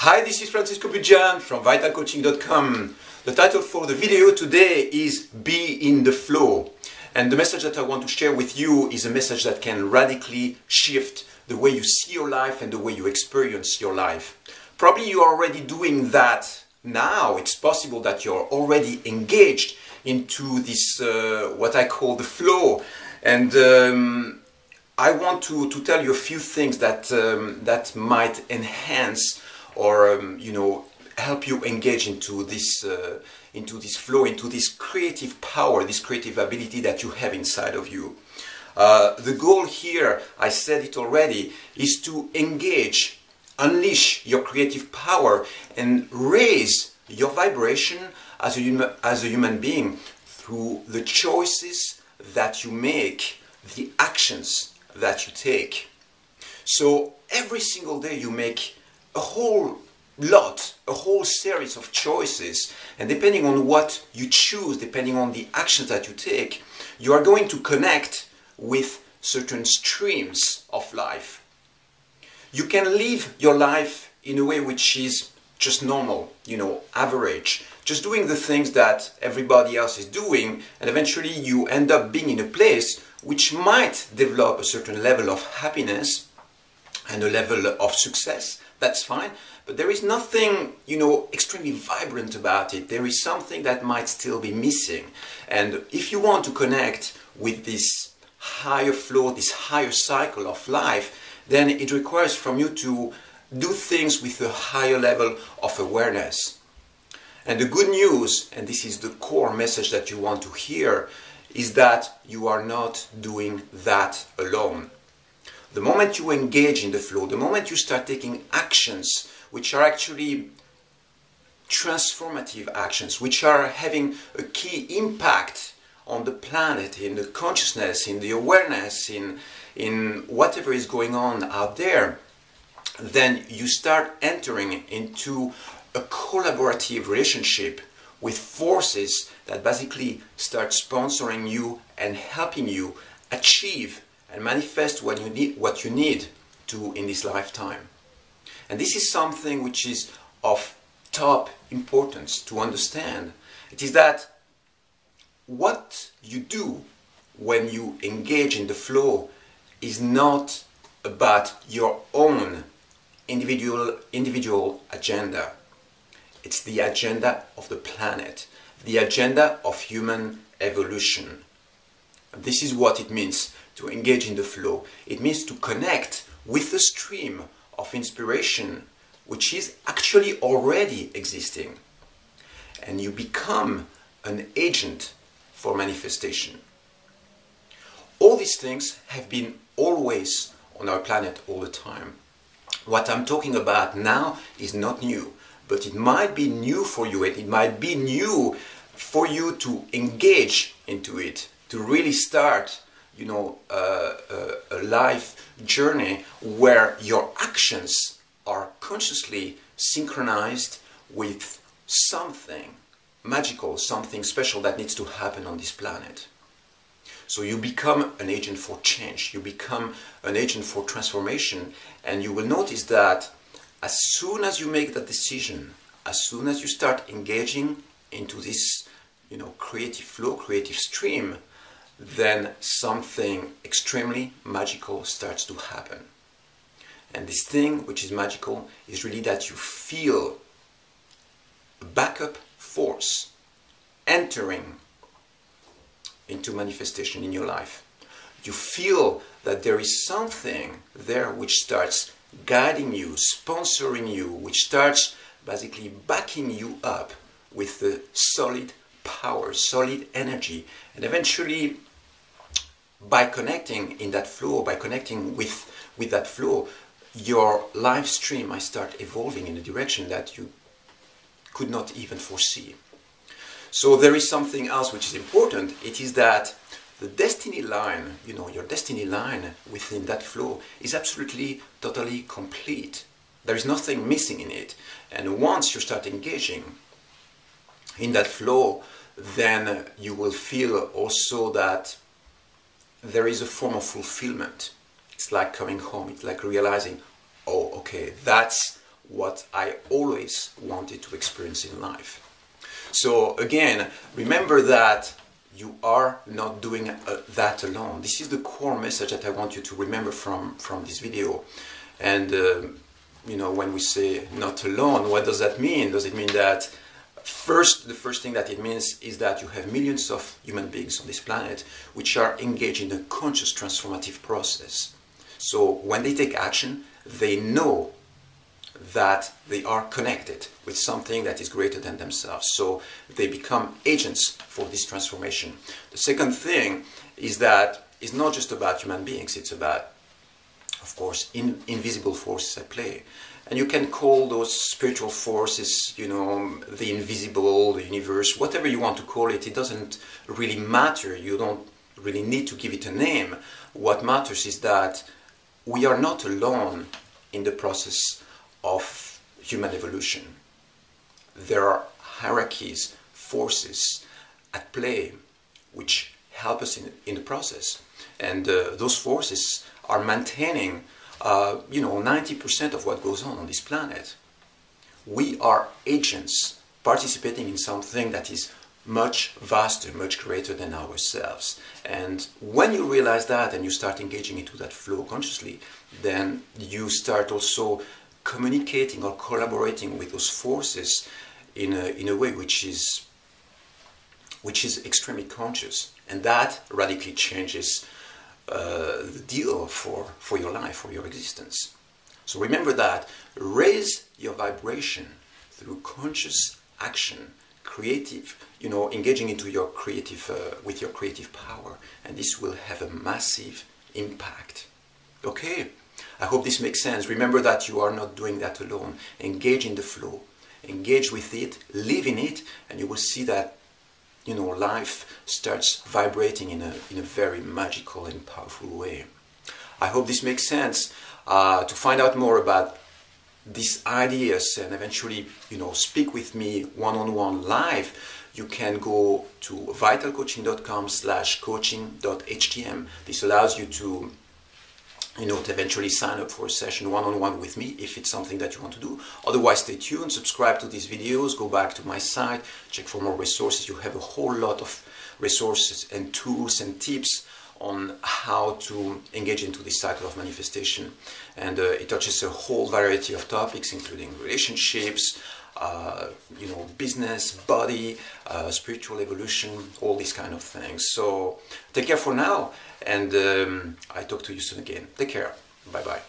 Hi, this is Francisco Bujan from vitalcoaching.com. The title for the video today is Be in the Flow. And the message that I want to share with you is a message that can radically shift the way you see your life and the way you experience your life. Probably you are already doing that now. It's possible that you're already engaged into this, what I call the flow. And I want to tell you a few things that, that might enhance or help you engage into this flow, into this creative power, this creative ability that you have inside of you. The goal here, I said it already, is to engage, unleash your creative power and raise your vibration as a human being through the choices that you make, the actions that you take. So every single day you make a whole series of choices, and depending on what you choose, depending on the actions that you take, you are going to connect with certain streams of life. You can live your life in a way which is just normal, average, just doing the things that everybody else is doing, and eventually you end up being in a place which might develop a certain level of happiness and a level of success. That's fine, but there is nothing, extremely vibrant about it. There is something that might still be missing. And if you want to connect with this higher flow, this higher cycle of life, then it requires from you to do things with a higher level of awareness. And the good news, and this is the core message that you want to hear, is that you are not doing that alone. The moment you engage in the flow, the moment you start taking actions which are actually transformative actions, which are having a key impact on the planet, in the consciousness, in the awareness, in whatever is going on out there, then you start entering into a collaborative relationship with forces that basically start sponsoring you and helping you achieve and manifest what you need to in this lifetime. And this is something which is of top importance to understand. It is that what you do when you engage in the flow is not about your own individual agenda. It's the agenda of the planet, the agenda of human evolution. This is what it means to engage in the flow. It means to connect with the stream of inspiration which is actually already existing. And you become an agent for manifestation. All these things have been always on our planet all the time. What I'm talking about now is not new, but it might be new for you, and it might be new for you to engage into it, to really start a life journey where your actions are consciously synchronized with something magical, something special that needs to happen on this planet. So you become an agent for change, you become an agent for transformation, and you will notice that as soon as you make that decision, as soon as you start engaging into this creative flow, creative stream, then something extremely magical starts to happen. And this thing which is magical is really that you feel a backup force entering into manifestation in your life. You feel that there is something there which starts guiding you, sponsoring you, which starts basically backing you up with the solid power, solid energy, and eventually by connecting in that flow, by connecting with that flow, your life stream might start evolving in a direction that you could not even foresee. So there is something else which is important. It is that the destiny line, your destiny line within that flow is absolutely, totally complete. There is nothing missing in it. And once you start engaging in that flow, then you will feel also that there is a form of fulfillment. It's like coming home. It's like realizing, oh, okay, that's what I always wanted to experience in life. So again, remember that you are not doing that alone. This is the core message that I want you to remember from this video. And you know, when we say not alone, what does that mean? Does it mean that the first thing that it means is that you have millions of human beings on this planet which are engaged in a conscious transformative process. So when they take action, they know that they are connected with something that is greater than themselves. So they become agents for this transformation. The second thing is that it's not just about human beings, it's about, of course, invisible forces at play. And you can call those spiritual forces, you know, the invisible, the universe, whatever you want to call it. It doesn't really matter. You don't really need to give it a name. What matters is that we are not alone in the process of human evolution. There are hierarchies, forces at play which help us in the process. And those forces are maintaining 90% of what goes on this planet. We are agents participating in something that is much vaster, much greater than ourselves. And when you realize that and you start engaging into that flow consciously, then you start also communicating or collaborating with those forces in a way which is extremely conscious. And that radically changes the deal for your life, for your existence. So remember that. Raise your vibration through conscious action, creative, engaging into your creative, with your creative power, and this will have a massive impact. Okay, I hope this makes sense. Remember that you are not doing that alone. Engage in the flow, engage with it, live in it, and you will see that life starts vibrating in a very magical and powerful way. I hope this makes sense. To find out more about these ideas and eventually, speak with me one-on-one live, you can go to vitalcoaching.com/coaching.htm. This allows you to eventually sign up for a session one-on-one with me if it's something that you want to do. Otherwise, stay tuned, subscribe to these videos, go back to my site, check for more resources. You have a whole lot of resources and tools and tips on how to engage into this cycle of manifestation. And it touches a whole variety of topics, including relationships, business, body, spiritual evolution, all these kind of things. So take care for now, and I talk to you soon again. Take care. Bye bye.